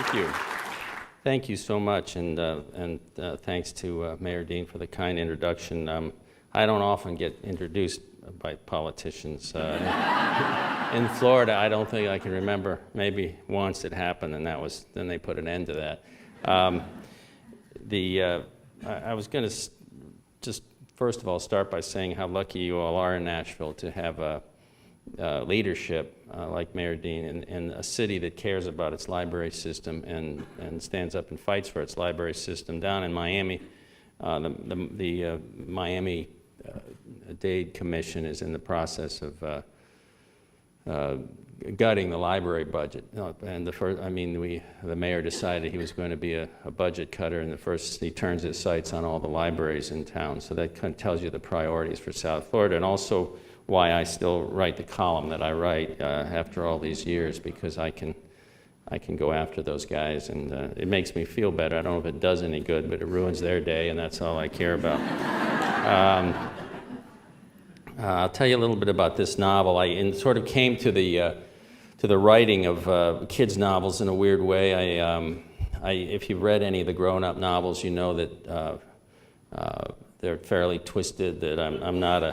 Thank you. Thank you so much, and thanks to Mayor Dean for the kind introduction. I don't often get introduced by politicians. In Florida, I don't think I can remember. Maybe once it happened, and then they put an end to that. I was going to just first of all start by saying how lucky you all are in Nashville to have leadership like Mayor Dean in a city that cares about its library system and stands up and fights for its library system. Down in Miami, the Miami-Dade Commission is in the process of gutting the library budget. And the mayor decided he was going to be a budget cutter, and he turns his sights on all the libraries in town. So that kind of tells you the priorities for South Florida, and also why I still write the column that I write after all these years, because I can go after those guys, and it makes me feel better. I don't know if it does any good, but it ruins their day, and that's all I care about. I'll tell you a little bit about this novel. I sort of came to the writing of kids' novels in a weird way. If you've read any of the grown-up novels, you know that they're fairly twisted, that I'm not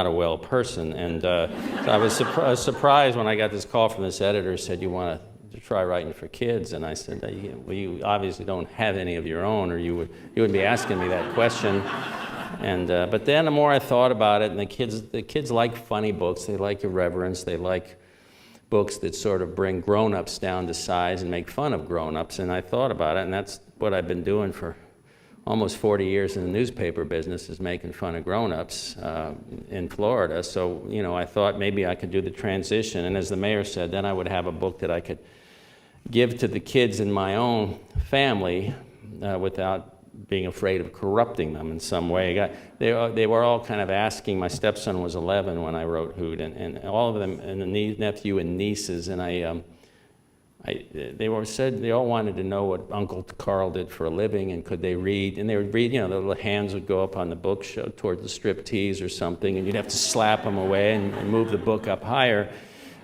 a well person. And so I was surprised when I got this call from this editor who said, "You want to try writing for kids?" And I said, "Well, you obviously don't have any of your own, or you wouldn't be asking me that question." And but then the more I thought about it, and the kids like funny books, they like irreverence, they like books that sort of bring grown-ups down to size and make fun of grown-ups. And I thought about it, and that's what I've been doing for almost 40 years in the newspaper business, is making fun of grown-ups in Florida. So, I thought maybe I could do the transition. And as the mayor said, then I would have a book that I could give to the kids in my own family without being afraid of corrupting them in some way. They were all kind of asking. My stepson was 11 when I wrote Hoot, and all of them, and the nephew and nieces, and they all wanted to know what Uncle Carl did for a living, and could they read? And they would read, the little hands would go up on the book toward the striptease or something, and you'd have to slap them away and move the book up higher.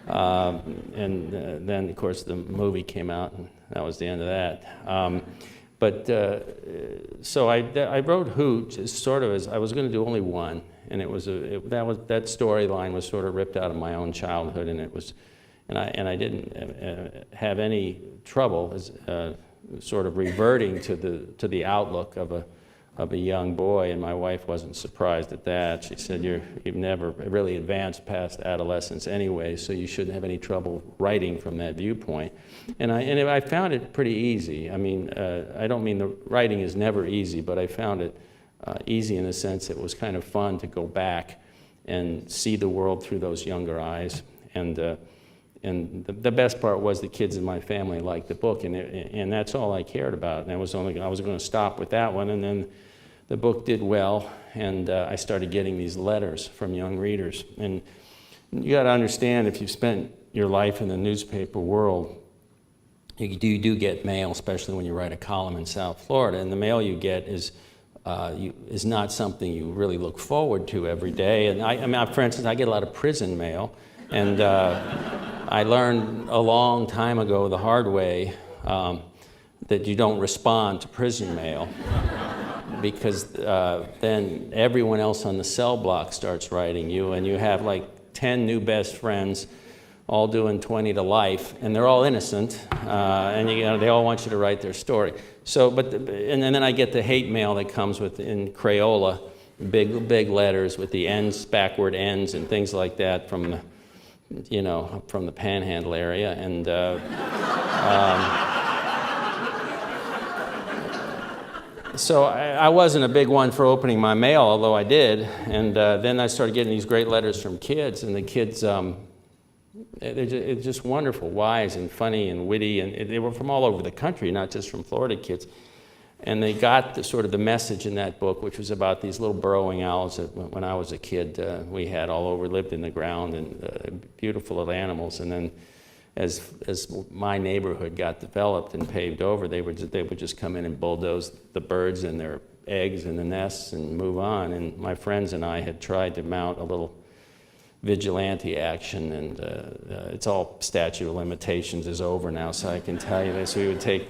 Then, of course, the movie came out, and that was the end of that. So I wrote Hoot as sort of as I was going to do only one, and that storyline was sort of ripped out of my own childhood, and I didn't have any trouble sort of reverting to the outlook of a young boy, and my wife wasn't surprised at that. She said, "You've never really advanced past adolescence anyway, so you shouldn't have any trouble writing from that viewpoint." And I found it pretty easy. I mean, I don't mean the writing is never easy, but I found it easy in the sense it was kind of fun to go back and see the world through those younger eyes. And the best part was the kids in my family liked the book, and that's all I cared about. And I was going to stop with that one, and then the book did well, and I started getting these letters from young readers. And you got to understand, if you've spent your life in the newspaper world, you do get mail, especially when you write a column in South Florida, and the mail you get is not something you really look forward to every day. And I mean, for instance, I get a lot of prison mail, and I learned a long time ago the hard way that you don't respond to prison mail, because then everyone else on the cell block starts writing you, and you have like 10 new best friends all doing 20 to life, and they're all innocent, and they all want you to write their story. So, and then I get the hate mail that comes in Crayola, big letters with the ends, backward ends, and things like that from the Panhandle area, and so I wasn't a big one for opening my mail, although I did. And then I started getting these great letters from kids, and the kids, it's just wonderful, wise and funny and witty, and they were from all over the country, not just from Florida kids. And they got the message in that book, which was about these little burrowing owls that when I was a kid we had all over, lived in the ground, and beautiful little animals. And then as my neighborhood got developed and paved over, they would just come in and bulldoze the birds and their eggs and the nests and move on. And my friends and I had tried to mount a little vigilante action, and it's all statute of limitations is over now, so I can tell you this. We would take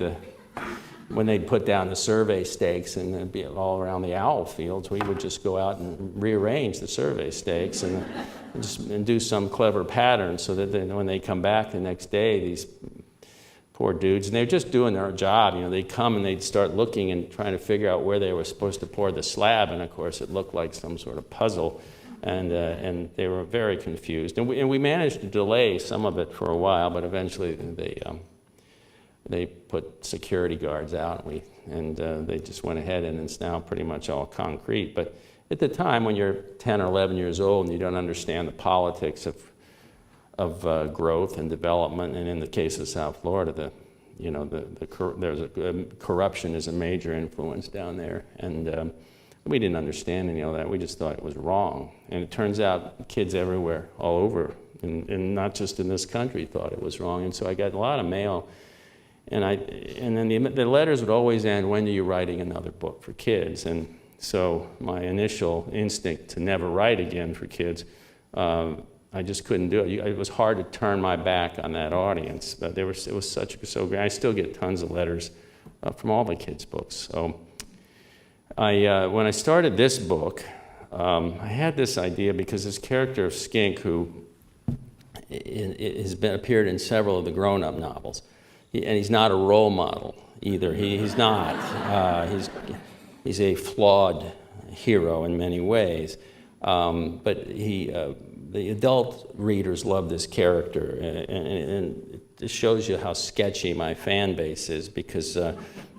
when they'd put down the survey stakes and it'd be all around the owl fields, we would just go out and rearrange the survey stakes and do some clever pattern so that then when they come back the next day, these poor dudes, and they're just doing their job. They'd come and they'd start looking and trying to figure out where they were supposed to pour the slab, and of course it looked like some sort of puzzle, and they were very confused. And we managed to delay some of it for a while, but eventually they put security guards out, and they just went ahead, and it's now pretty much all concrete. But at the time, when you're 10 or 11 years old and you don't understand the politics of growth and development, and in the case of South Florida, corruption is a major influence down there, and we didn't understand any of that. We just thought it was wrong, and it turns out kids everywhere, all over, and not just in this country, thought it was wrong. And so I got a lot of mail, and then the letters would always end, "When are you writing another book for kids?" And so my initial instinct to never write again for kids, I just couldn't do it. It was hard to turn my back on that audience. But it was so great. I still get tons of letters from all the kids' books. So when I started this book, I had this idea because this character of Skink, who has appeared in several of the grown-up novels, and he's not a role model either. He's not. He's a flawed hero in many ways, but the adult readers love this character, and it shows you how sketchy my fan base is, because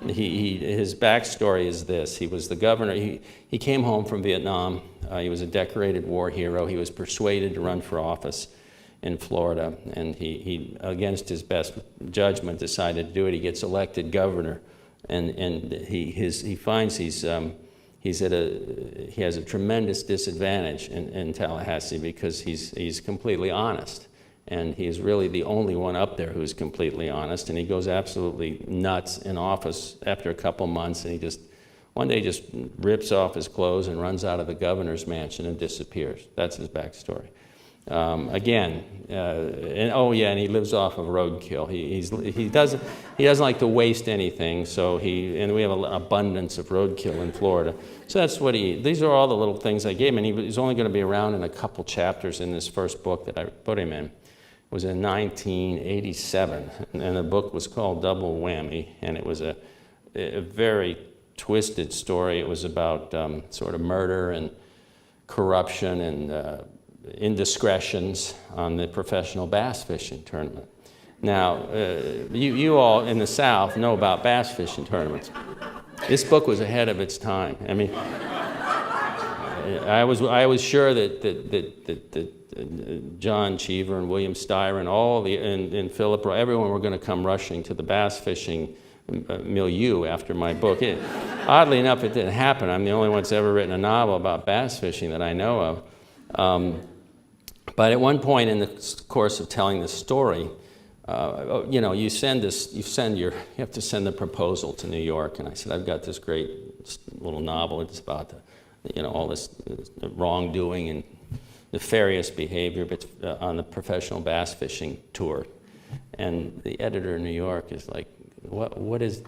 his backstory is this. He was the governor. He came home from Vietnam. He was a decorated war hero. He was persuaded to run for office in Florida, and he against his best judgment, decided to do it. He gets elected governor, and he finds he has a tremendous disadvantage in Tallahassee, because he's completely honest, and he's really the only one up there who's completely honest, and he goes absolutely nuts in office after a couple months, and he one day just rips off his clothes and runs out of the governor's mansion and disappears. That's his backstory. And he lives off of roadkill. He doesn't like to waste anything, and we have an abundance of roadkill in Florida. So that's what these are all the little things I gave him, and he's only going to be around in a couple chapters in this first book that I put him in. It was in 1987, and the book was called Double Whammy, and it was a very twisted story. It was about sort of murder and corruption and indiscretions on the professional bass fishing tournament. Now, you all in the South know about bass fishing tournaments. This book was ahead of its time. I mean, I was sure that John Cheever and William Styron and Philip, everyone were going to come rushing to the bass fishing milieu after my book. Oddly enough, it didn't happen. I'm the only one that's ever written a novel about bass fishing that I know of. But at one point in the course of telling this story, you have to send the proposal to New York. And I said, I've got this great little novel. It's about all this wrongdoing and nefarious behavior on the professional bass fishing tour. And the editor in New York is like, what is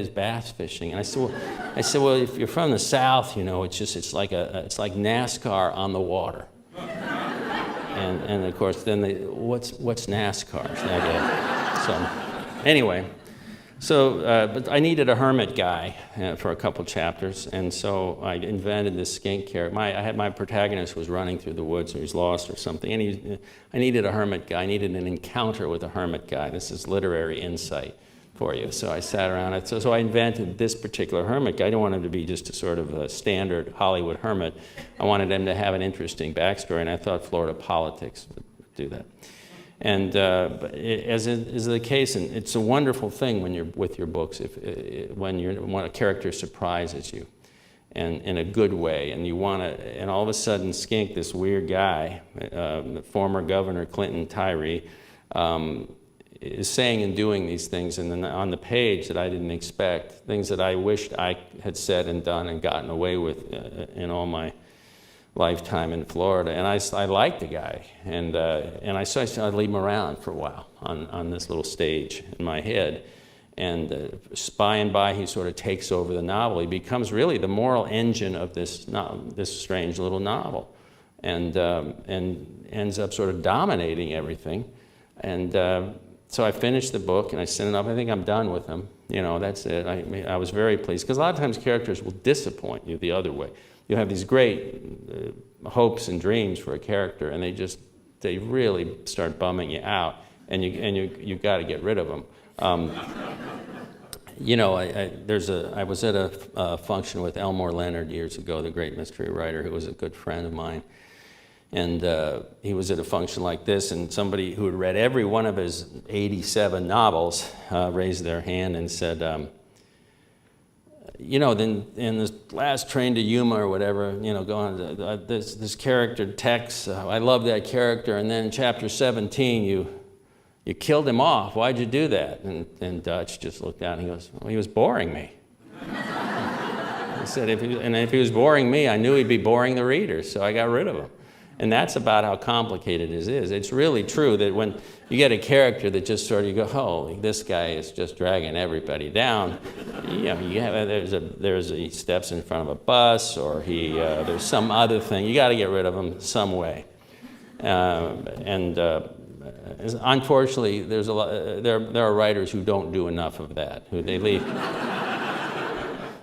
bass fishing? And I said, well, if you're from the South, it's like NASCAR on the water. And of course, then what's NASCAR? But I needed a hermit guy for a couple chapters, and so I invented this skink character. My protagonist was running through the woods, or he's lost or something, and I needed a hermit guy. I needed an encounter with a hermit guy. This is literary insight for you. So I sat around. So I invented this particular hermit guy. I didn't want him to be just a sort of a standard Hollywood hermit. I wanted him to have an interesting backstory, and I thought Florida politics would do that. And as is the case, and it's a wonderful thing when you're with your books, when a character surprises you, and in a good way, and and all of a sudden Skink, this weird guy, the former Governor Clinton Tyree, is saying and doing these things, and then on the page that I didn't expect, things that I wished I had said and done and gotten away with in all my lifetime in Florida. And I liked the guy. And so I'd leave him around for a while on this little stage in my head. And by and by, he sort of takes over the novel. He becomes really the moral engine of this strange little novel, and ends up sort of dominating everything. And so I finished the book, and I sent it up. I think I'm done with him. That's it. I was very pleased, because a lot of times characters will disappoint you the other way. You have these great hopes and dreams for a character, and they really start bumming you out, and you've got to get rid of them. I was at a function with Elmore Leonard years ago, the great mystery writer, who was a good friend of mine. And he was at a function like this, and somebody who had read every one of his 87 novels raised their hand and said, then in this last Train to Yuma or whatever, this character Tex, I love that character, and then in chapter 17 you killed him off. Why'd you do that? And Dutch just looked down and he goes, well, he was boring me. He said, if he was boring me, I knew he'd be boring the readers, so I got rid of him. And that's about how complicated it is. It's really true that when you get a character that just sort of, you go, oh, this guy is just dragging everybody down. He steps in front of a bus, or there's some other thing. You got to get rid of him some way. Unfortunately, there are writers who don't do enough of that, who they leave.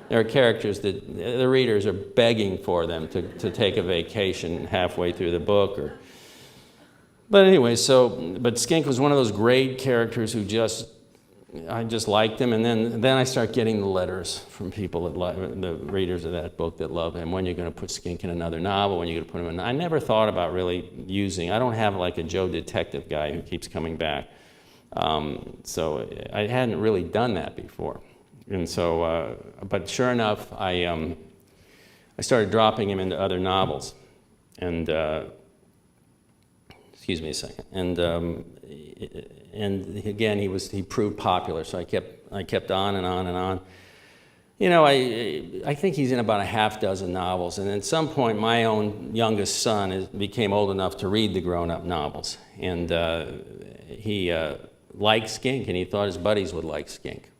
There are characters that the readers are begging for them to take a vacation halfway through the book. But anyway, but Skink was one of those great characters who I just liked him. And then I start getting the letters from people, the readers of that book, that love him. When you're going to put Skink in another novel, when you're going to put him in. I never thought about really I don't have like a Joe Detective guy who keeps coming back. So I hadn't really done that before. And so, but sure enough, I started dropping him into other novels, and excuse me a second. And again, he proved popular. So I kept on and on and on. I think he's in about a half dozen novels, and at some point, my own youngest son became old enough to read the grown-up novels, and he liked Skink, and he thought his buddies would like Skink.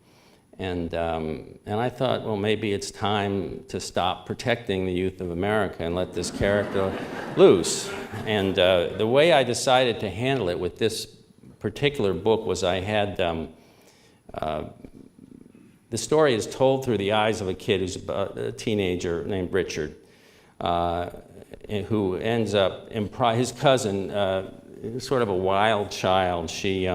And I thought, well, maybe it's time to stop protecting the youth of America and let this character loose. And the way I decided to handle it with this particular book was I had, the story is told through the eyes of a kid who's a teenager named Richard, who ends up, his cousin, sort of a wild child, she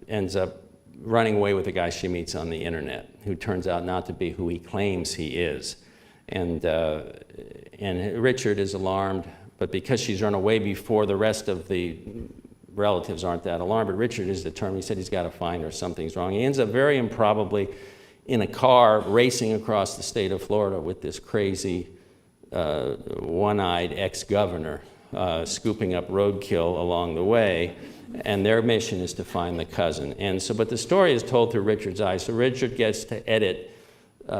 ends up running away with a guy she meets on the internet, who turns out not to be who he claims he is. And Richard is alarmed, but because she's run away before, the rest of the relatives aren't that alarmed, but Richard is determined. He said he's got to find her, something's wrong. He ends up very improbably in a car racing across the state of Florida with this crazy one-eyed ex-governor scooping up roadkill along the way. And their mission is to find the cousin. But the story is told through Richard's eyes. So Richard gets to edit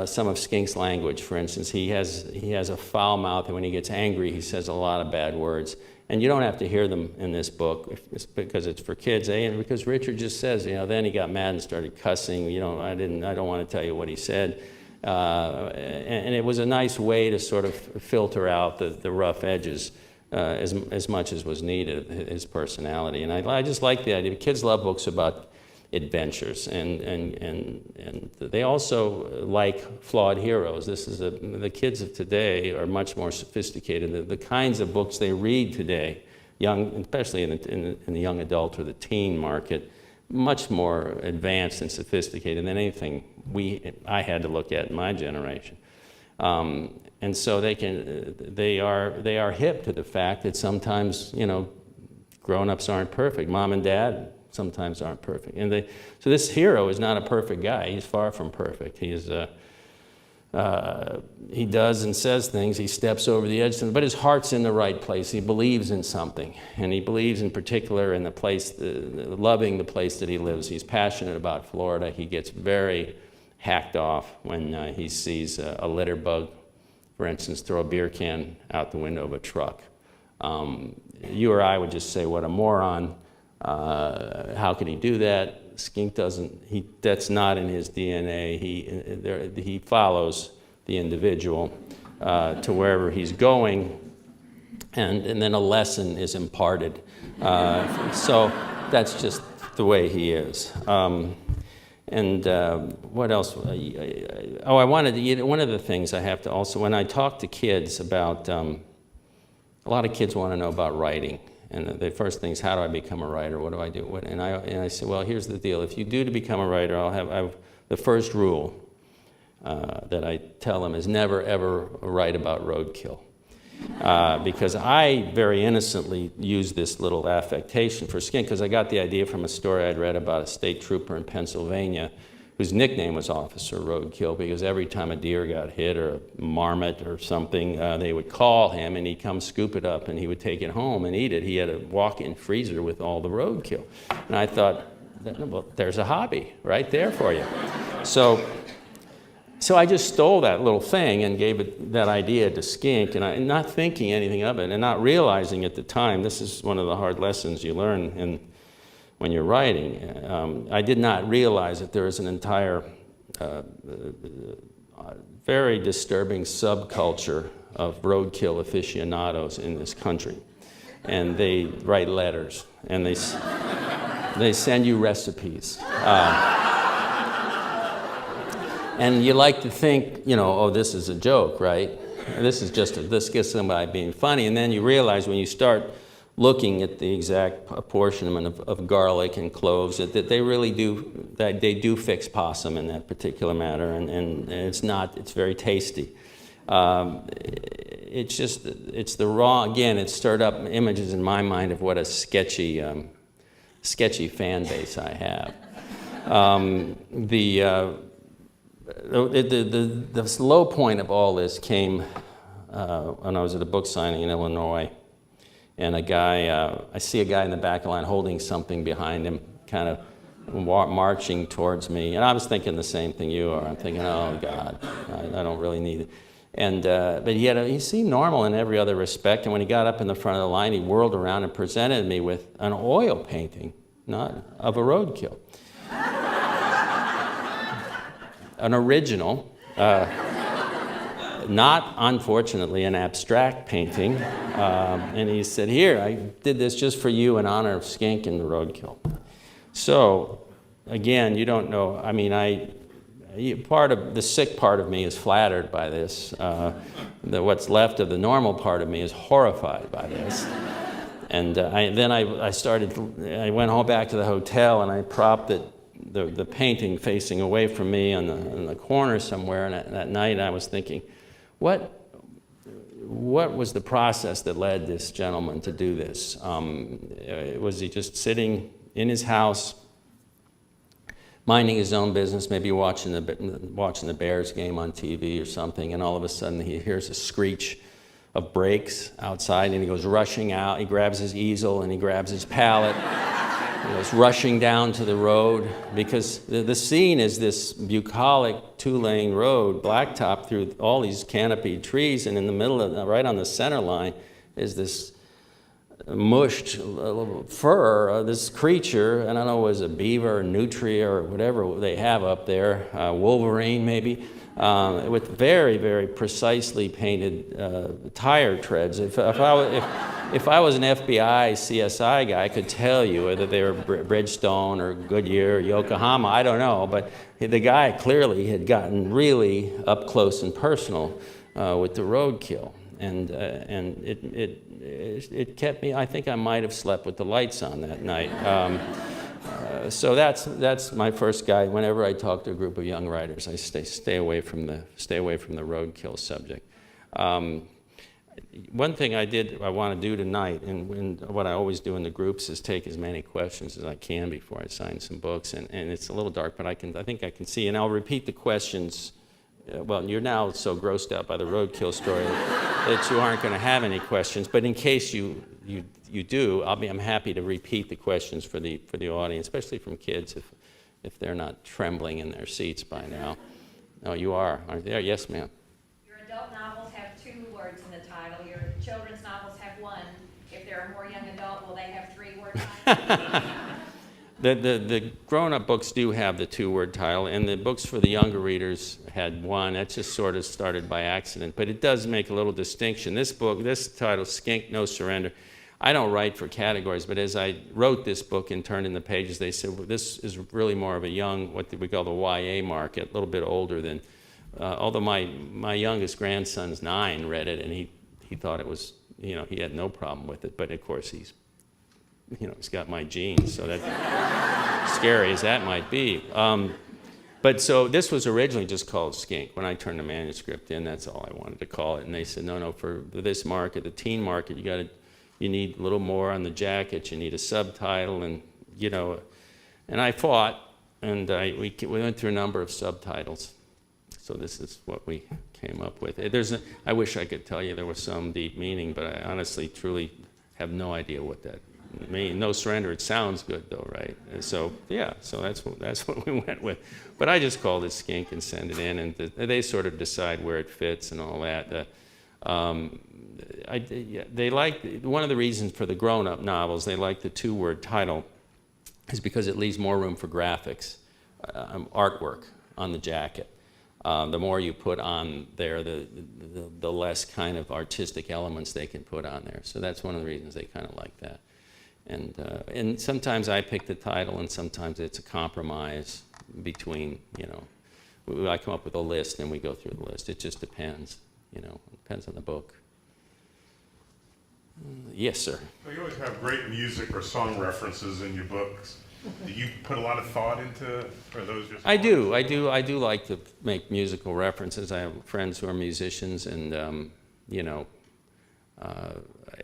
some of Skink's language. For instance, he has a foul mouth, and when he gets angry, he says a lot of bad words. And you don't have to hear them in this book, because it's for kids, and because Richard just says, then he got mad and started cussing. I don't want to tell you what he said. And it was a nice way to sort of filter out the rough edges. As much as was needed, his personality. And I just like the idea. Kids love books about adventures, and they also like flawed heroes. The kids of today are much more sophisticated. The kinds of books they read today, especially in the young adult or the teen market, much more advanced and sophisticated than anything I had to look at in my generation. And so they are hip to the fact that sometimes, grown-ups aren't perfect. Mom and dad sometimes aren't perfect. So this hero is not a perfect guy. He's far from perfect. He does and says things. He steps over the edge, but his heart's in the right place. He believes in something, and he believes in particular in loving the place that he lives. He's passionate about Florida. He gets very hacked off when he sees a litter bug for instance, throw a beer can out the window of a truck. You or I would just say, what a moron. How can he do that? Skink doesn't, that's not in his DNA. He follows the individual to wherever he's going, and then a lesson is imparted. So that's just the way he is. What else? I wanted to, one of the things I have to also, when I talk to kids about, a lot of kids want to know about writing. And the first thing is, how do I become a writer? What do I do? And I say, well, here's the deal. If you do to become a writer, I have the first rule that I tell them is never, ever write about roadkill. Because I very innocently used this little affectation for skink, because I got the idea from a story I'd read about a state trooper in Pennsylvania whose nickname was Officer Roadkill, because every time a deer got hit or a marmot or something, they would call him and he'd come scoop it up and he would take it home and eat it. He had a walk-in freezer with all the roadkill. And I thought, well, there's a hobby right there for you. So I just stole that little thing and gave it that idea to skink, and not thinking anything of it and not realizing at the time, this is one of the hard lessons you learn when you're writing. I did not realize that there is an entire very disturbing subculture of roadkill aficionados in this country. And they write letters, and they send you recipes. And you like to think, oh, this is a joke, right? This gets somebody being funny. And then you realize when you start looking at the exact apportionment of garlic and cloves that they really do, that they do fix possum in that particular matter, and it's very tasty. It's the raw, again, it stirred up images in my mind of what a sketchy fan base I have. The low point of all this came when I was at a book signing in Illinois, and I see a guy in the back of the line holding something behind him, kind of marching towards me, and I was thinking the same thing you are. I'm thinking, oh God, I don't really need it. But he seemed normal in every other respect, and when he got up in the front of the line, he whirled around and presented me with an oil painting, not of a roadkill. An original, not, unfortunately, an abstract painting. And he said, here, I did this just for you in honor of skink and the roadkill. So, again, you don't know, I mean, part of the sick part of me is flattered by this. What's left of the normal part of me is horrified by this. And I went home back to the hotel, and I propped the painting facing away from me in the corner somewhere, and that night I was thinking, what was the process that led this gentleman to do this? Was he just sitting in his house, minding his own business, maybe watching the Bears game on TV or something, and all of a sudden he hears a screech of brakes outside, and he goes rushing out, he grabs his easel and he grabs his palette. He goes rushing down to the road, because the scene is this bucolic two-lane road, blacktop through all these canopied trees, and in the middle of, right on the center line, is this mushed fur, this creature, and I don't know, was it a beaver or nutria or whatever they have up there, Wolverine maybe, with very, very precisely painted tire treads. If I was an FBI, CSI guy, I could tell you whether they were Bridgestone or Goodyear or Yokohama, I don't know, but the guy clearly had gotten really up close and personal with the roadkill. And it kept me, I think I might have slept with the lights on that night. So that's my first guide. Whenever I talk to a group of young writers, I stay away from the roadkill subject. One thing I want to do tonight, and what I always do in the groups, is take as many questions as I can before I sign some books. And it's a little dark, but I think I can see, and I'll repeat the questions. Well, you're now so grossed out by the roadkill story that you aren't going to have any questions. But in case you do, I'm happy to repeat the questions for the audience, especially from kids if they're not trembling in their seats by now. No, you are, aren't they? Yes, ma'am. Your adult novels have children's novels have one. If they're a more young adult, will they have 3-word titles? The grown-up books do have the 2-word title, and the books for the younger readers had one. That just sort of started by accident, but it does make a little distinction. This book, this title, Skink, No Surrender, I don't write for categories, but as I wrote this book and turned in the pages, they said, well, this is really more of a young, what we call the YA market, a little bit older than, although my youngest grandson's 9 read it, and he thought it was, he had no problem with it, but of course he's got my genes, so that's scary as that might be. But so this was originally just called Skink. When I turned the manuscript in, that's all I wanted to call it. And they said, no, for this market, the teen market, you need a little more on the jacket, you need a subtitle, and and I fought, and we went through a number of subtitles. So this is what we came up with. I wish I could tell you there was some deep meaning, but I honestly, truly have no idea what that means. No surrender. It sounds good though, right? And so yeah, so that's what we went with. But I just called it Skink and send it in, and they sort of decide where it fits and all that. They like, one of the reasons for the grown-up novels, they like the 2-word title, is because it leaves more room for graphics, artwork on the jacket. The more you put on there, the less kind of artistic elements they can put on there. So that's one of the reasons they kind of like that. And sometimes I pick the title, and sometimes it's a compromise between, I come up with a list and we go through the list. It just depends, it depends on the book. Yes, sir. Well, you always have great music or song references in your books. Do you put a lot of thought into, or those just? I do like to make musical references. I have friends who are musicians, and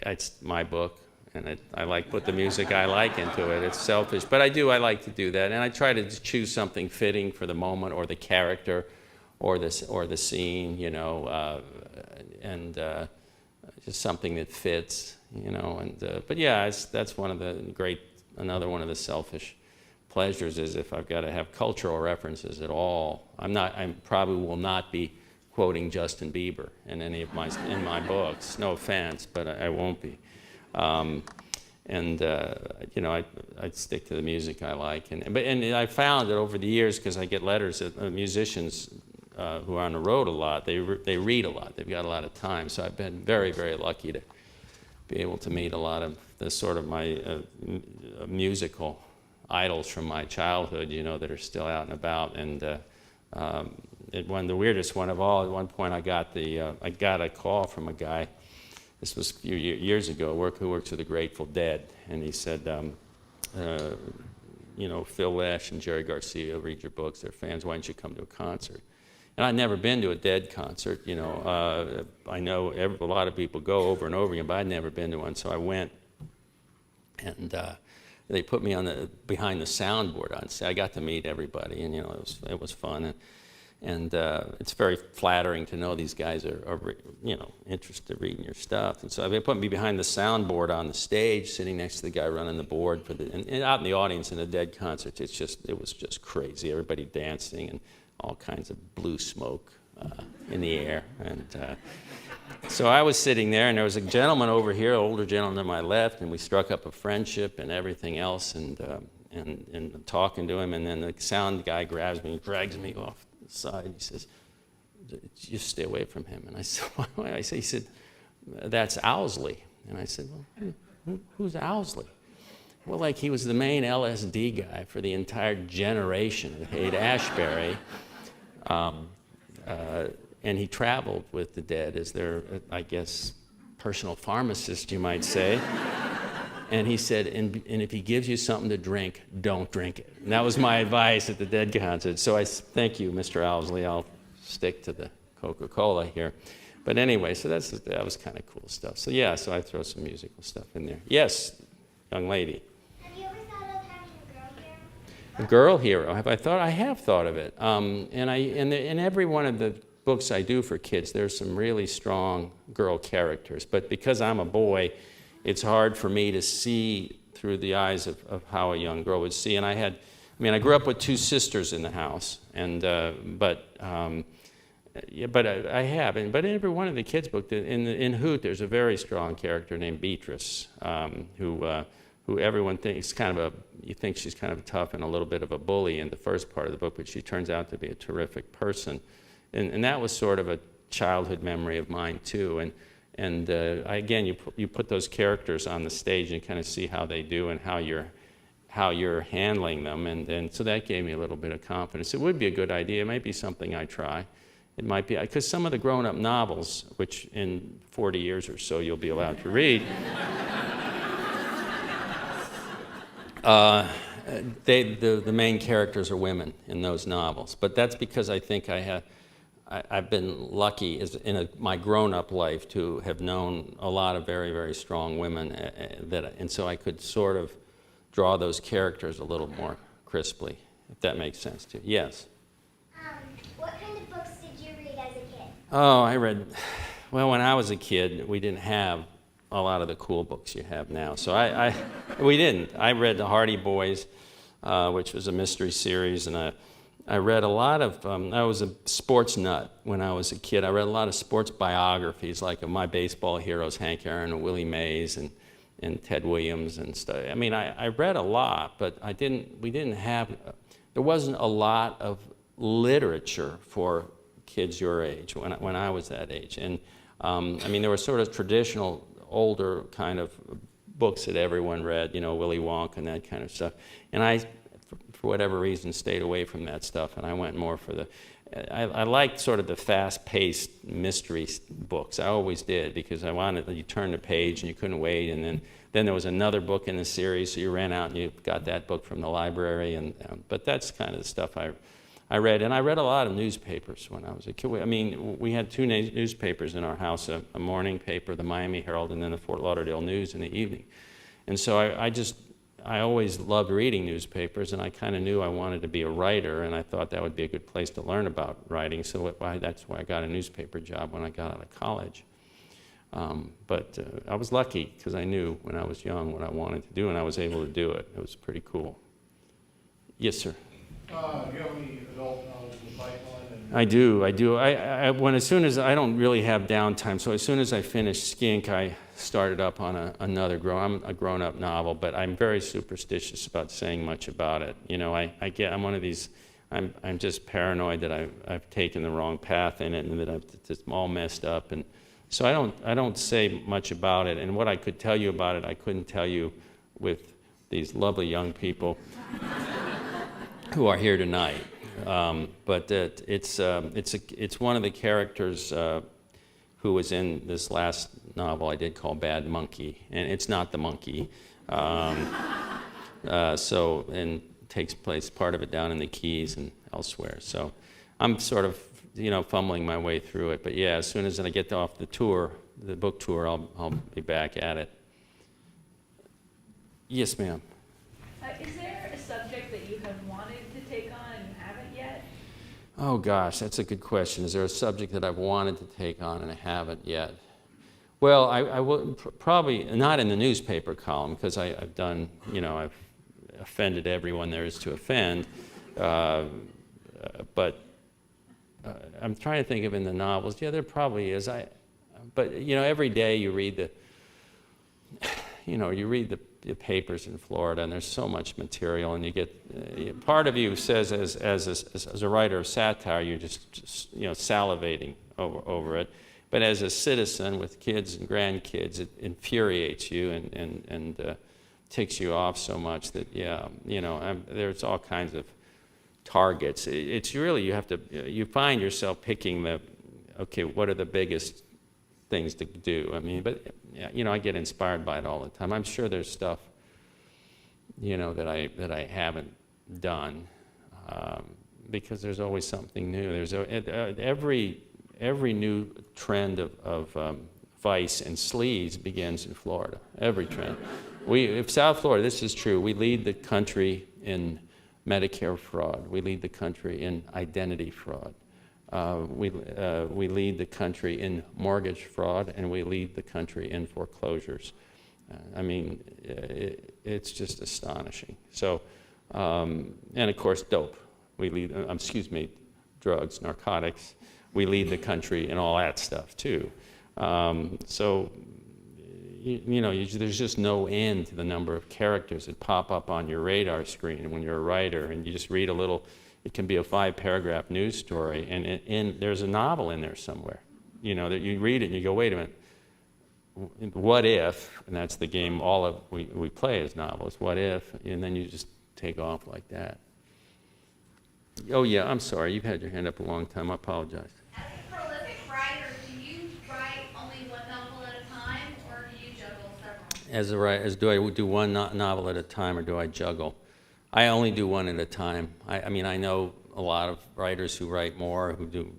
it's my book, and I like to put the music I like into it. It's selfish, but I like to do that, and I try to choose something fitting for the moment or the character, or the scene, and just something that fits, but yeah, that's one of the another one of the selfish pleasures is if I've got to have cultural references at all. I probably will not be quoting Justin Bieber in any of my books. No offense, but I won't be. I'd stick to the music I like. And I found that over the years, because I get letters of musicians who are on the road a lot, they read a lot. They've got a lot of time. So I've been very, very lucky to be able to meet a lot of the sort of my musical idols from my childhood, that are still out and about. And the weirdest one of all, at one point I got a call from a guy, this was a few years ago, who works with the Grateful Dead, and he said, Phil Lesh and Jerry Garcia read your books, they're fans, why don't you come to a concert? And I'd never been to a Dead concert, I know a lot of people go over and over again, but I'd never been to one, so I went, and they put me behind the soundboard on set. I got to meet everybody, and it was fun, and it's very flattering to know these guys are interested in reading your stuff. And so they put me behind the soundboard on the stage, sitting next to the guy running the board and out in the audience in a Dead concert. It was just crazy. Everybody dancing and all kinds of blue smoke in the air, and. So I was sitting there, and there was a gentleman over here, an older gentleman to my left, and we struck up a friendship and everything else, and talking to him, and then the sound guy grabs me and drags me off the side. He says, "Just stay away from him." And I said, "Why?" He said, "That's Owsley." And I said, "Well, who's Owsley?" Well, like he was the main LSD guy for the entire generation of Haight-Ashbury. And he traveled with the Dead as their, I guess, personal pharmacist, you might say. And he said, and if he gives you something to drink, don't drink it. And that was my advice at the Dead concert. So thank you, Mr. Owsley. I'll stick to the Coca-Cola here. But anyway, so that was kind of cool stuff. So yeah, so I throw some musical stuff in there. Yes, young lady. Have you ever thought of having a girl hero? A girl hero? I have thought of it. In every one of the books I do for kids, there's some really strong girl characters, but because I'm a boy, it's hard for me to see through the eyes of how a young girl would see. And I grew up with 2 sisters in the house, and Yeah, but I have. But in every one of the kids' books, in Hoot, there's a very strong character named Beatrice, who everyone thinks you think she's kind of tough and a little bit of a bully in the first part of the book, but she turns out to be a terrific person. And that was sort of a childhood memory of mine, too. And again, you put those characters on the stage and kind of see how they do and how you're handling them. And so that gave me a little bit of confidence. It would be a good idea. It might be something I try. It might be, because some of the grown-up novels, which in 40 years or so you'll be allowed to read, the main characters are women in those novels. But that's because I think I've been lucky in my grown-up life to have known a lot of very, very strong women, and so I could sort of draw those characters a little more crisply, if that makes sense to you. Yes? What kind of books did you read as a kid? Oh, well, when I was a kid, we didn't have a lot of the cool books you have now. So we didn't. I read The Hardy Boys, which was a mystery series, and I read a lot of, I was a sports nut when I was a kid. I read a lot of sports biographies, like of my baseball heroes, Hank Aaron and Willie Mays and Ted Williams and stuff. I mean, I read a lot, but there wasn't a lot of literature for kids your age when I was that age. And I mean, there were sort of traditional, older kind of books that everyone read, Willy Wonka and that kind of stuff. And I, for whatever reason, stayed away from that stuff, and I went more for I liked sort of the fast-paced mystery books. I always did, because you turn the page and you couldn't wait, and then there was another book in the series, so you ran out and you got that book from the library. But that's kind of the stuff I read. And I read a lot of newspapers when I was a kid. I mean, we had two newspapers in our house, a morning paper, the Miami Herald, and then the Fort Lauderdale News in the evening. And so I always loved reading newspapers, and I kind of knew I wanted to be a writer, and I thought that would be a good place to learn about writing, so that's why I got a newspaper job when I got out of college. But I was lucky, because I knew when I was young what I wanted to do, and I was able to do it. It was pretty cool. Yes, sir? Do you have any adult novels in the pipeline? I do. As soon as I don't really have downtime, so as soon as I finish Skink, I started up on another grown-up novel, but I'm very superstitious about saying much about it. I'm one of these. I'm just paranoid that I've taken the wrong path in it and that it's all messed up, and so I don't say much about it. And what I could tell you about it, I couldn't tell you with these lovely young people who are here tonight. But it's one of the characters who was in this last novel I did called Bad Monkey, and it's not the monkey. And takes place, part of it down in the Keys and elsewhere. So I'm sort of fumbling my way through it. But yeah, as soon as I get off the book tour, I'll be back at it. Yes, ma'am. Is there a subject that you have wanted to take on and you haven't yet? Oh gosh, that's a good question. Is there a subject that I've wanted to take on and I haven't yet? Well, I will probably not in the newspaper column, because I've done, I've offended everyone there is to offend. But I'm trying to think of in the novels. Yeah, there probably is. But every day you read the papers in Florida, and there's so much material, and you get part of you says as a writer of satire, you're just salivating over it. But as a citizen with kids and grandkids, it infuriates you and ticks you off so much that there's all kinds of targets. It's really you find yourself picking what are the biggest things to do. I mean, but I get inspired by it all the time. I'm sure there's stuff that I haven't done because there's always something new. There's every new trend of vice and sleaze begins in Florida. Every trend. If South Florida, this is true. We lead the country in Medicare fraud. We lead the country in identity fraud. We lead the country in mortgage fraud, and we lead the country in foreclosures. It's just astonishing. So, and of course, dope. We lead. Drugs, narcotics. We lead the country and all that stuff too. So, there's just no end to the number of characters that pop up on your radar screen when you're a writer, and you just read a little. It can be a 5-paragraph news story, and there's a novel in there somewhere. That you read it and you go, wait a minute. What if? And that's the game. We play as novelists. What if? And then you just take off like that. Oh yeah, I'm sorry. You've had your hand up a long time. I apologize. As a prolific writer, do you write only one novel at a time, or do you juggle several? Do I do one novel at a time, or do I juggle? I only do one at a time. I mean, I know a lot of writers who write more, who do.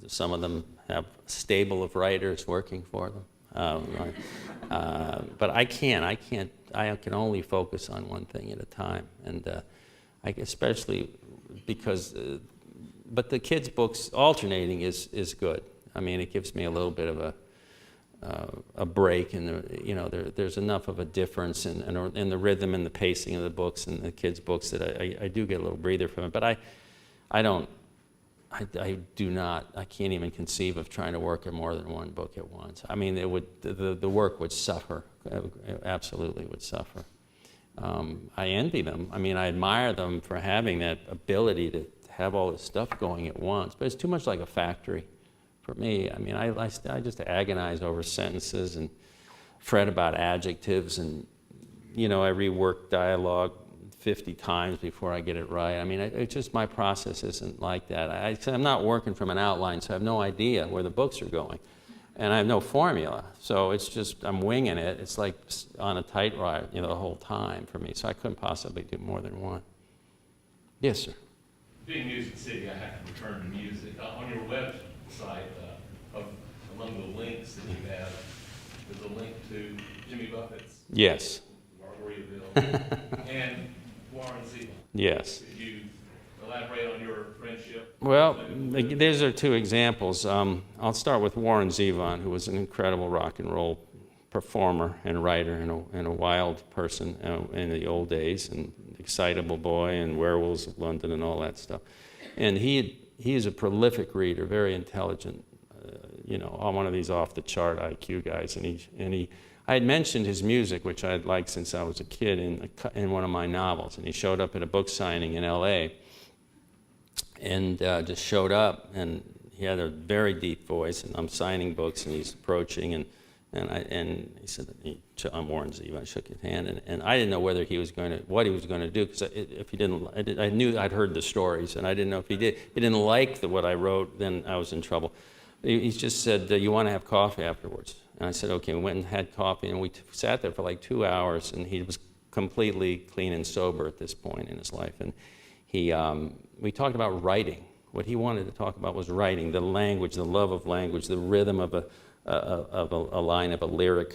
Some of them have a stable of writers working for them. But I can't. I can only focus on one thing at a time, and especially because. But the kids' books alternating is good. I mean, it gives me a little bit of a break, and there's enough of a difference in the rhythm and the pacing of the books and the kids' books that I do get a little breather from it. But I don't. I do not. I can't even conceive of trying to work at more than one book at once. I mean, the work would suffer. It absolutely would suffer. I envy them. I mean, I admire them for having that ability to have all this stuff going at once. But it's too much like a factory for me. I mean, I just agonize over sentences and fret about adjectives, and I rework dialogue 50 times before I get it right. I mean, it's just my process isn't like that. I'm not working from an outline, so I have no idea where the books are going. And I have no formula. So it's just, I'm winging it. It's like on a tightrope, the whole time for me. So I couldn't possibly do more than one. Yes, sir. Being Music City, I have to return to music. On your website, among the links that you have, there's a link to Jimmy Buffett's Yes. Margaritaville and Warren Zevon. Yes. Could you elaborate on your friendship? Well, these are two examples. I'll start with Warren Zevon, who was an incredible rock and roll performer and writer and a wild person in the old days, and excitable boy and Werewolves of London and all that stuff. And he is a prolific reader, very intelligent, on one of these off-the-chart IQ guys. And I had mentioned his music, which I had liked since I was a kid, in one of my novels. And he showed up at a book signing in L.A. and just showed up, and he had a very deep voice. And I'm signing books, and he's approaching, and he said, "I'm Warren Zevon." I shook his hand, and I didn't know whether what he was going to do, because if he didn't, I knew I'd heard the stories, and I didn't know if he didn't like what I wrote, then I was in trouble. He just said, "You want to have coffee afterwards?" And I said, "Okay." We went and had coffee, and we sat there for like 2 hours, and he was completely clean and sober at this point in his life, and we talked about writing. What he wanted to talk about was writing, the language, the love of language, the rhythm of a line of a lyric,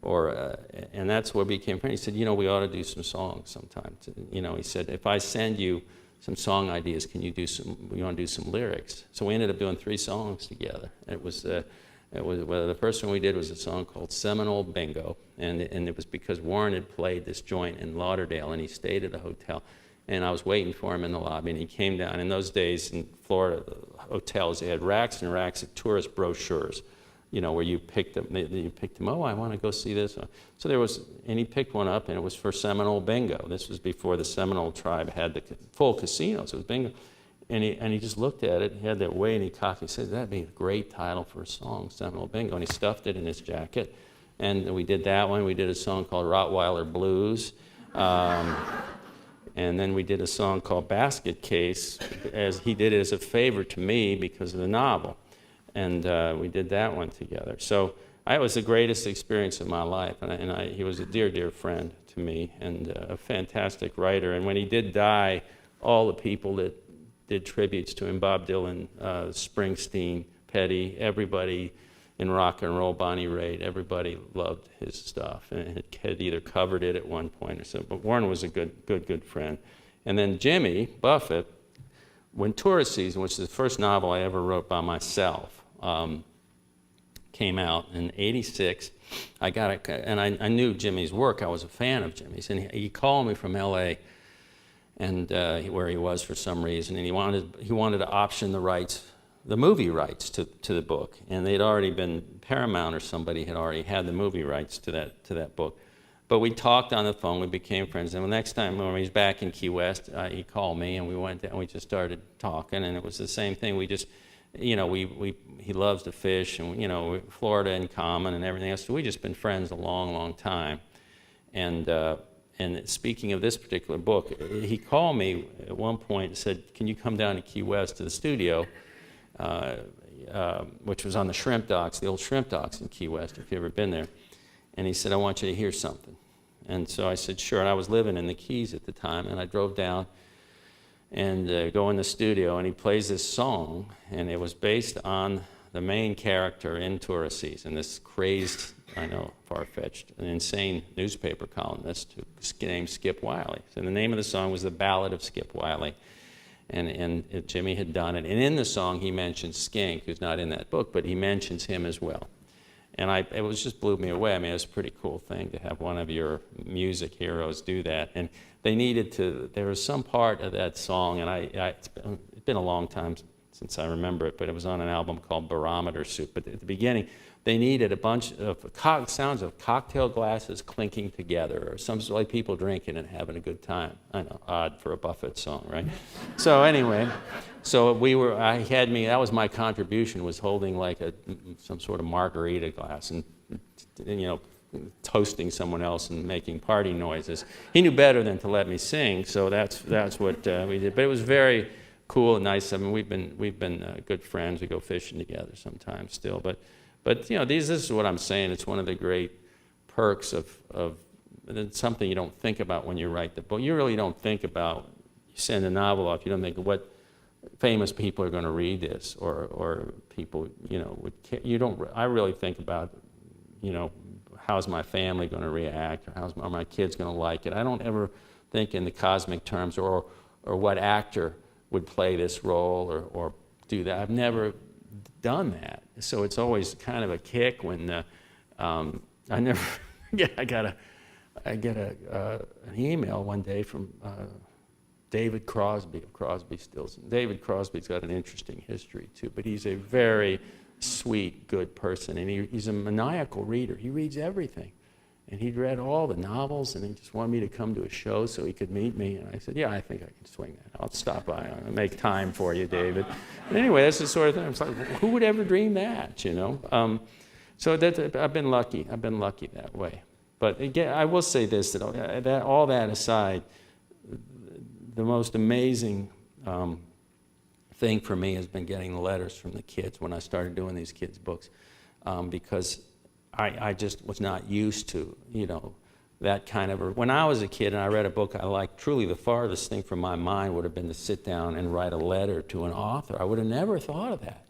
and that's where we became friends. He said, "We ought to do some songs sometime." He said, "If I send you some song ideas, you want to do some lyrics?" So we ended up doing 3 songs together. The first one we did was a song called Seminole Bingo, and it was because Warren had played this joint in Lauderdale, and he stayed at a hotel. And I was waiting for him in the lobby, and he came down. In those days in Florida, hotels, they had racks and racks of tourist brochures, where you picked them. "Oh, I want to go see this." And he picked one up, and it was for Seminole Bingo. This was before the Seminole tribe had the full casinos. It was bingo. And he just looked at it. He had that way, and he cocked. He said, "That'd be a great title for a song, Seminole Bingo." And he stuffed it in his jacket. And we did that one. We did a song called Rottweiler Blues. And then we did a song called Basket Case, as he did it as a favor to me because of the novel. And we did that one together. So it was the greatest experience of my life. And he was a dear, dear friend to me, and a fantastic writer. And when he did die, all the people that did tributes to him, Bob Dylan, Springsteen, Petty, everybody in rock and roll, Bonnie Raitt, everybody loved his stuff and had either covered it at one point or so. But Warren was a good friend. And then Jimmy Buffett, when Tourist Season, which is the first novel I ever wrote by myself, came out in '86, I got it, and I knew Jimmy's work. I was a fan of Jimmy's, and he called me from L.A. and where he was for some reason, and he wanted to option the rights the movie rights to the book, and they'd already been, Paramount or somebody had already had the movie rights to that book. But we talked on the phone, we became friends, and the next time when he was back in Key West, he called me, and we went down, we just started talking, and it was the same thing. We just, he loves to fish, and Florida in common and everything else, so we've just been friends a long, long time. And speaking of this particular book, he called me at one point and said, "Can you come down to Key West to the studio?" Which was on the shrimp docks, the old shrimp docks in Key West, if you've ever been there. And he said, "I want you to hear something." And so I said, "Sure." And I was living in the Keys at the time, and I drove down and go in the studio, and he plays this song, and it was based on the main character in Tourist Season, this crazed, I know, far-fetched, an insane newspaper columnist named Skip Wiley. So the name of the song was The Ballad of Skip Wiley. And Jimmy had done it. And in the song, he mentions Skink, who's not in that book, but he mentions him as well. And it was just blew me away. I mean, it was a pretty cool thing to have one of your music heroes do that. And they needed to, there was some part of that song, and it's been a long time since I remember it, but it was on an album called Barometer Soup. But at the beginning, they needed a bunch of sounds of cocktail glasses clinking together, or some like people drinking and having a good time. I know, odd for a Buffett song, right? So anyway, that was my contribution, was holding like some sort of margarita glass and toasting someone else and making party noises. He knew better than to let me sing, so that's what we did. But it was very cool and nice. I mean, we've been good friends. We go fishing together sometimes still, but this is what I'm saying. It's one of the great perks of it's something you don't think about when you write the book. You really don't think about, you send a novel off, you don't think what famous people are going to read this, or people, I really think about, how's my family going to react, or are my kids going to like it. I don't ever think in the cosmic terms, or what actor would play this role, or do that. I've never done that, so it's always kind of a kick when I get an email one day from David Crosby of Crosby, Stills. David Crosby's got an interesting history too, but he's a very sweet, good person, and he's a maniacal reader. He reads everything, and he'd read all the novels, and he just wanted me to come to a show so he could meet me. And I said, "Yeah, I think I can swing that. I'll stop by. I'll make time for you, David." And anyway, that's the sort of thing. It's like, who would ever dream that, So I've been lucky. I've been lucky that way. But again, I will say this, that all that aside, the most amazing thing for me has been getting the letters from the kids when I started doing these kids' books, because I just was not used to, that kind of, when I was a kid and I read a book I liked, truly the farthest thing from my mind would have been to sit down and write a letter to an author. I would have never thought of that.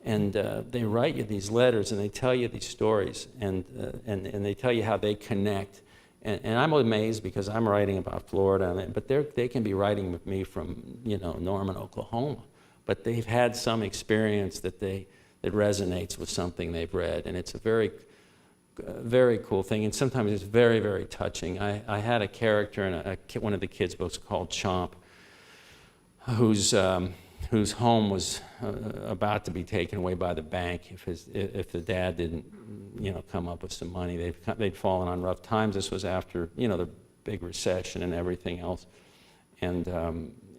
And they write you these letters, and they tell you these stories, and they tell you how they connect. And I'm amazed because I'm writing about Florida, but they can be writing with me from, Norman, Oklahoma. But they've had some experience that resonates with something they've read, and it's a very, very cool thing. And sometimes it's very, very touching. I had a character in one of the kids' books called Chomp, whose home was about to be taken away by the bank if the dad didn't, come up with some money. They'd fallen on rough times. This was after, the big recession and everything else, and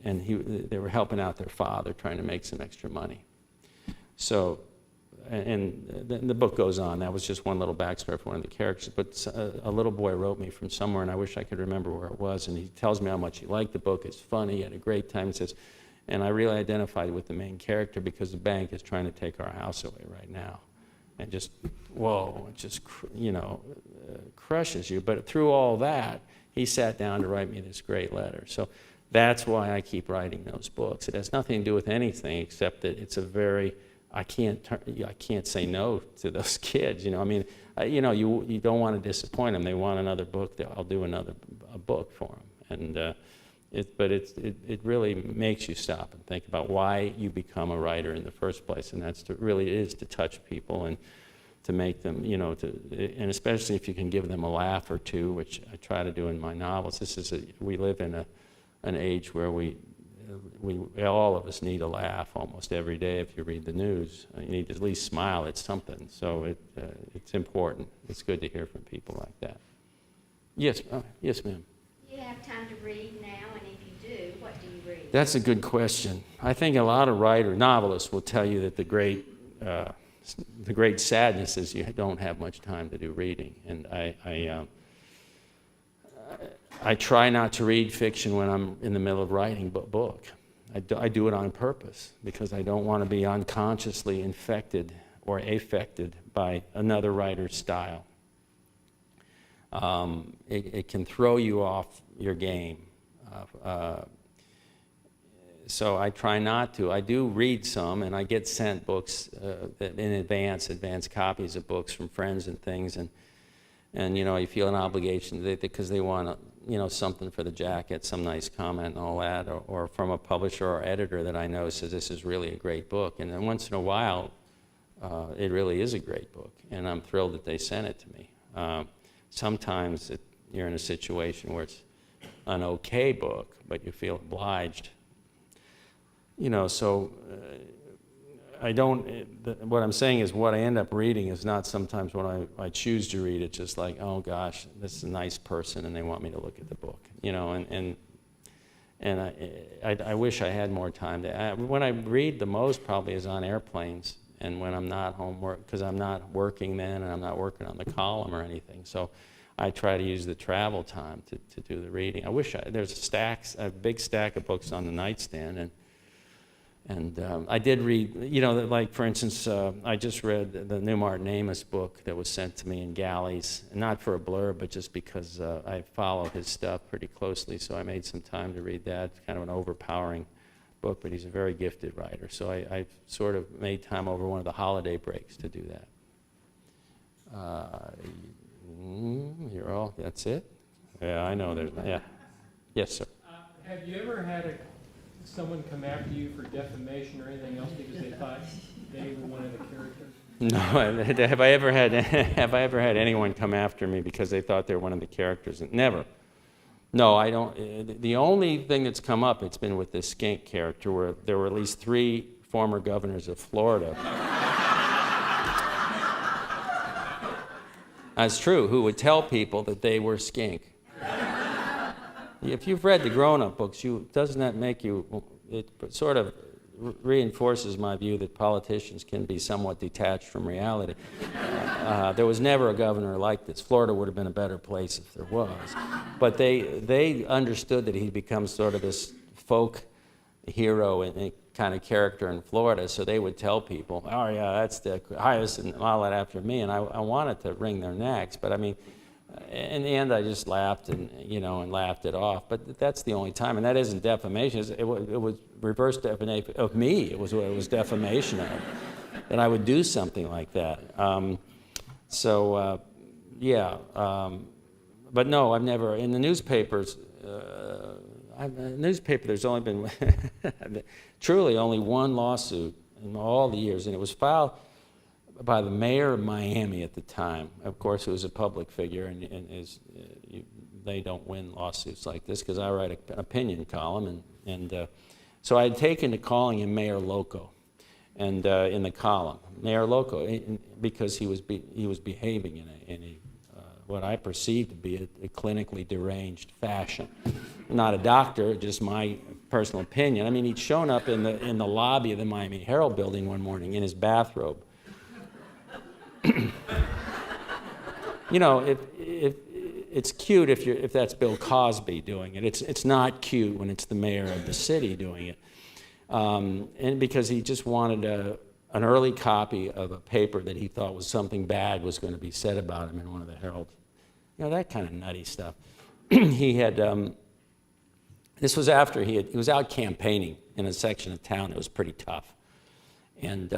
they were helping out their father, trying to make some extra money. So, and the book goes on. That was just one little backstory for one of the characters. But a little boy wrote me from somewhere, and I wish I could remember where it was. And he tells me how much he liked the book. It's funny. He had a great time. He says, and I really identified with the main character because the bank is trying to take our house away right now. And just, whoa, it just, crushes you. But through all that, he sat down to write me this great letter. So that's why I keep writing those books. It has nothing to do with anything except that it's a very, I can't say no to those kids. You don't want to disappoint them. They want another book. I'll do a book for them. And it really makes you stop and think about why you become a writer in the first place, and that's to touch people and to make them, and especially if you can give them a laugh or two, which I try to do in my novels. We live in an age where all of us need a laugh almost every day. If you read the news, you need to at least smile at something. So it's important. It's good to hear from people like that. Yes, yes, ma'am. Do you have time to read now? And if you do, what do you read? That's a good question. I think a lot of novelists will tell you that the great sadness is you don't have much time to do reading. And I try not to read fiction when I'm in the middle of writing a book. I do it on purpose because I don't want to be unconsciously infected or affected by another writer's style. It can throw you off your game. So I try not to. I do read some, and I get sent books in advance copies of books from friends and things, and you feel an obligation because they want something for the jacket, some nice comment and all that, or from a publisher or editor that I know says this is really a great book. And then once in a while, it really is a great book, and I'm thrilled that they sent it to me. Sometimes you're in a situation where it's an okay book, but you feel obliged. So I don't, what I'm saying is what I end up reading is not sometimes what I choose to read. It's just like, oh gosh, this is a nice person and they want me to look at the book, and I wish I had more time to, when I read the most probably is on airplanes and when I'm not home because I'm not working then and I'm not working on the column or anything. So I try to use the travel time to do the reading. I wish there's a big stack of books on the nightstand, and I did read, like for instance, I just read the new Martin Amis book that was sent to me in galleys, not for a blurb, but just because I follow his stuff pretty closely, so I made some time to read that. It's kind of an overpowering book, but he's a very gifted writer, so I sort of made time over one of the holiday breaks to do that. That's it? Yeah, I know there's, yeah. Yes, sir. Have you ever had someone come after you for defamation or anything else because they thought they were one of the characters? No, have I ever had anyone come after me because they thought they were one of the characters? Never. No, I don't. The only thing that's come up, it's been with this skink character where there were at least 3 former governors of Florida. That's true, who would tell people that they were skink. If you've read the grown-up books, doesn't that make you, it sort of reinforces my view that politicians can be somewhat detached from reality. There was never a governor like this. Florida would have been a better place if there was. But they understood that he'd become sort of this folk hero and kind of character in Florida, so they would tell people, oh yeah, that's the Hiaasen, all that after me, and I wanted to wring their necks, but I mean, in the end I just laughed and laughed it off. But that's the only time, and that isn't defamation. It was reverse defamation of me. It was defamation of that I would do something like that. But no, I've never in the newspapers. There's only been truly only one lawsuit in all the years, and it was filed by the mayor of Miami at the time. Of course, it was a public figure, and they don't win lawsuits like this because I write an opinion column, and so I had taken to calling him Mayor Loco, and in the column, Mayor Loco, because he was behaving in a what I perceived to be a clinically deranged fashion. Not a doctor, just my personal opinion. I mean, he'd shown up in the lobby of the Miami Herald building one morning in his bathrobe. It's cute if that's Bill Cosby doing it. It's not cute when it's the mayor of the city doing it. And because he just wanted an early copy of a paper that he thought was something bad was going to be said about him in one of the Heralds. That kind of nutty stuff. He had, this was after he was out campaigning in a section of town that was pretty tough. And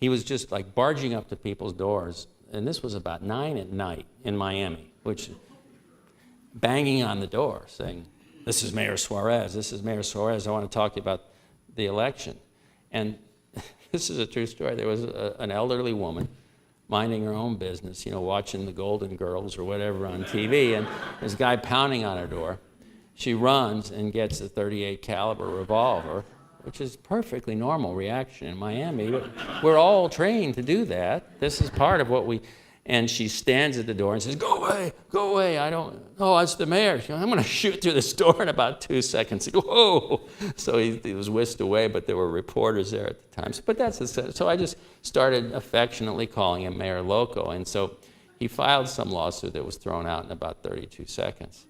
he was just like barging up to people's doors, and this was about 9 at night in Miami, which banging on the door saying, this is Mayor Suarez, I want to talk to you about the election. And this is a true story. There was an elderly woman minding her own business, watching the Golden Girls or whatever on TV, and this guy pounding on her door. she runs and gets a .38 caliber revolver, which is perfectly normal reaction in Miami. We're all trained to do that. This is part of what we, and she stands at the door and says, go away, I don't, oh, it's the mayor. She goes, I'm going to shoot through this door in about 2 seconds. He goes, whoa. So he was whisked away, but there were reporters there at the time. So I just started affectionately calling him Mayor Loco, and so he filed some lawsuit that was thrown out in about 32 seconds.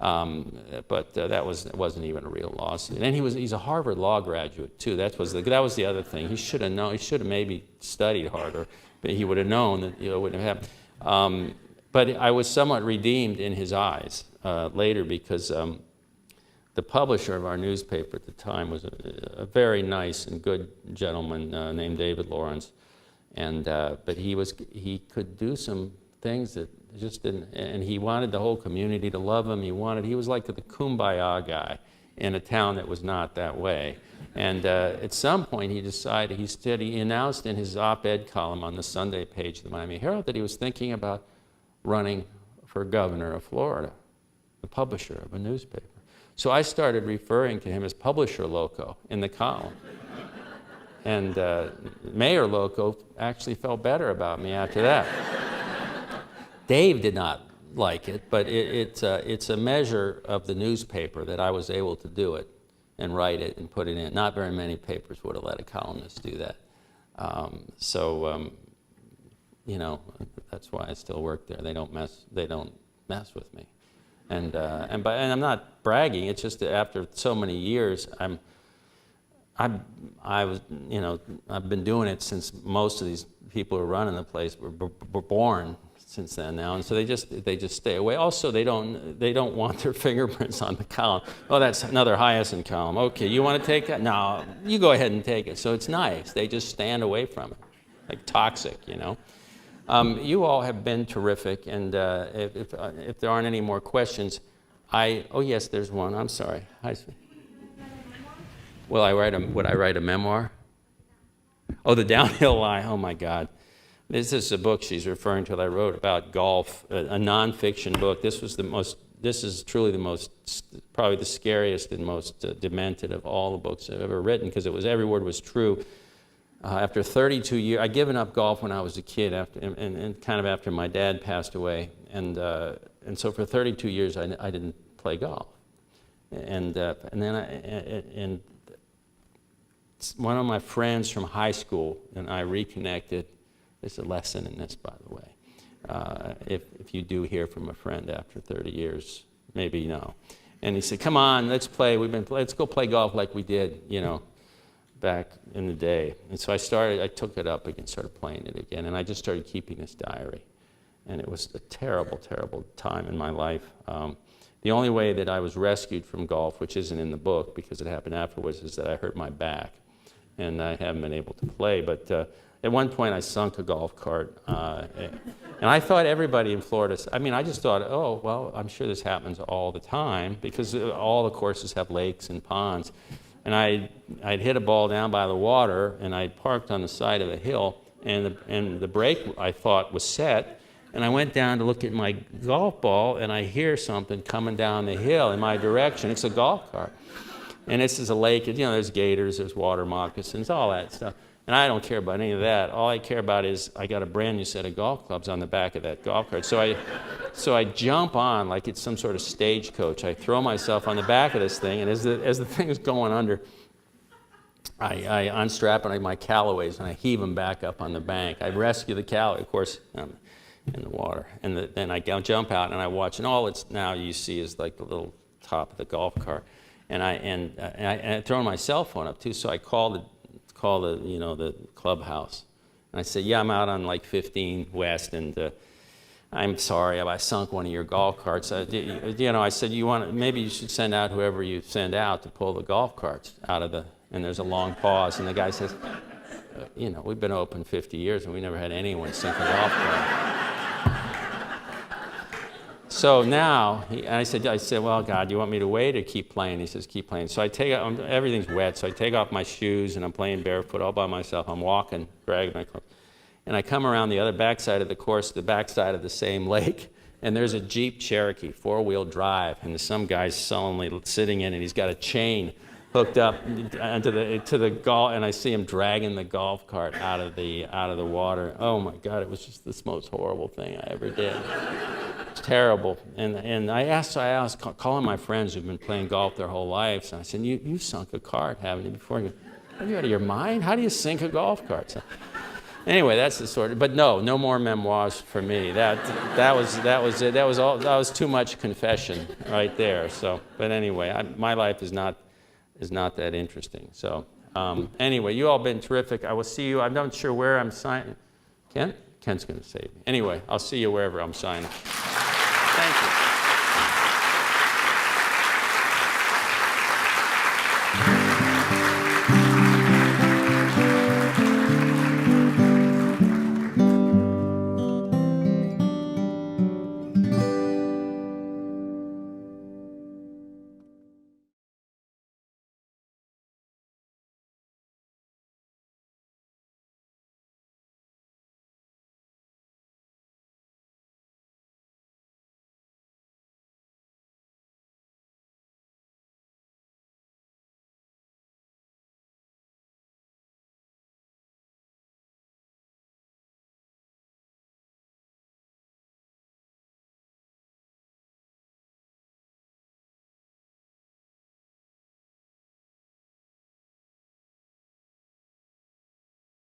But that wasn't even a real lawsuit. And he's a Harvard Law graduate too. That was the other thing. He should have known. He should have maybe studied harder, but he would have known that it wouldn't have happened. But I was somewhat redeemed in his eyes later because the publisher of our newspaper at the time was a very nice and good gentleman named David Lawrence, and but he could do some things that just didn't, and he wanted the whole community to love him. He was like the kumbaya guy in a town that was not that way. And at some point he decided, he announced in his op-ed column on the Sunday page of the Miami Herald that he was thinking about running for governor of Florida, the publisher of a newspaper. So I started referring to him as Publisher Loco in the column. And Mayor Loco actually felt better about me after that. Dave did not like it, but it's a measure of the newspaper that I was able to do it and write it and put it in. Not very many papers would have let a columnist do that. You know, that's why I still work there. They don't mess with me. And I'm not bragging. It's just that after so many years, I've been doing it since most of these people who are running the place were born since then now, and so they just stay away. Also, they don't want their fingerprints on the column. Oh, that's another Hiaasen column. Okay, you want to take that? No, you go ahead and take it. So it's nice. They just stand away from it, like toxic, you know. You all have been terrific, and if there aren't any more questions, oh yes, there's one. I'm sorry. Will would I write a memoir? Oh, the Downhill Lie. Oh my God. This is a book she's referring to that I wrote about golf, a nonfiction book. This is truly probably the scariest and most demented of all the books I've ever written, because every word was true. After 32 years, I'd given up golf when I was a kid, and kind of after my dad passed away, and so for 32 years I didn't play golf, and then one of my friends from high school and I reconnected. There's a lesson in this, by the way. If you do hear from a friend after 30 years, maybe you know. And he said, "Come on, let's play. Let's go play golf like we did, you know, back in the day." And so I took it up again, started playing it again, and I just started keeping this diary. And it was a terrible, terrible time in my life. The only way that I was rescued from golf, which isn't in the book because it happened afterwards, is that I hurt my back, and I haven't been able to play. But at one point, I sunk a golf cart, and I thought everybody in Florida, I just thought, oh, well, I'm sure this happens all the time, because all the courses have lakes and ponds. And I'd hit a ball down by the water, and I'd parked on the side of a hill, and the brake, I thought, was set, and I went down to look at my golf ball, and I hear something coming down the hill in my direction. It's a golf cart. And this is a lake, there's gators, there's water moccasins, all that stuff. And I don't care about any of that. All I care about is I got a brand new set of golf clubs on the back of that golf cart. So I jump on like it's some sort of stagecoach. I throw myself on the back of this thing, and as the thing is going under, I unstrap my Callaways and I heave them back up on the bank. I rescue the Callaway, of course, in the water. And then I jump out and I watch, and all it's now you see is like the little top of the golf cart. And I throw my cell phone up too, so I call the clubhouse. And I said, yeah, I'm out on like 15 West, and I'm sorry, I sunk one of your golf carts. I said, maybe you should send out whoever you send out to pull the golf carts out of and there's a long pause, and the guy says, we've been open 50 years and we never had anyone sink a golf cart. So now, I said, well, God, do you want me to wait or keep playing? He says, keep playing. So everything's wet, so I take off my shoes, and I'm playing barefoot all by myself. I'm walking, dragging my club. And I come around the other backside of the course, the backside of the same lake, and there's a Jeep Cherokee, 4-wheel drive, and there's some guy sullenly sitting in it, and he's got a chain hooked up to the golf, and I see him dragging the golf cart out of the water. Oh my God, it was just the most horrible thing I ever did. It's terrible. And I asked calling my friends who've been playing golf their whole lives, and I said, you sunk a cart, haven't you, before? Are you out of your mind? How do you sink a golf cart? So, anyway, that's the sort of, but no more memoirs for me. That was it. That was too much confession right there. So, but anyway, my life is not that interesting. So anyway, you all been terrific. I will see you. I'm not sure where I'm signing. Ken's going to save me. Anyway, I'll see you wherever I'm signing. Thank you.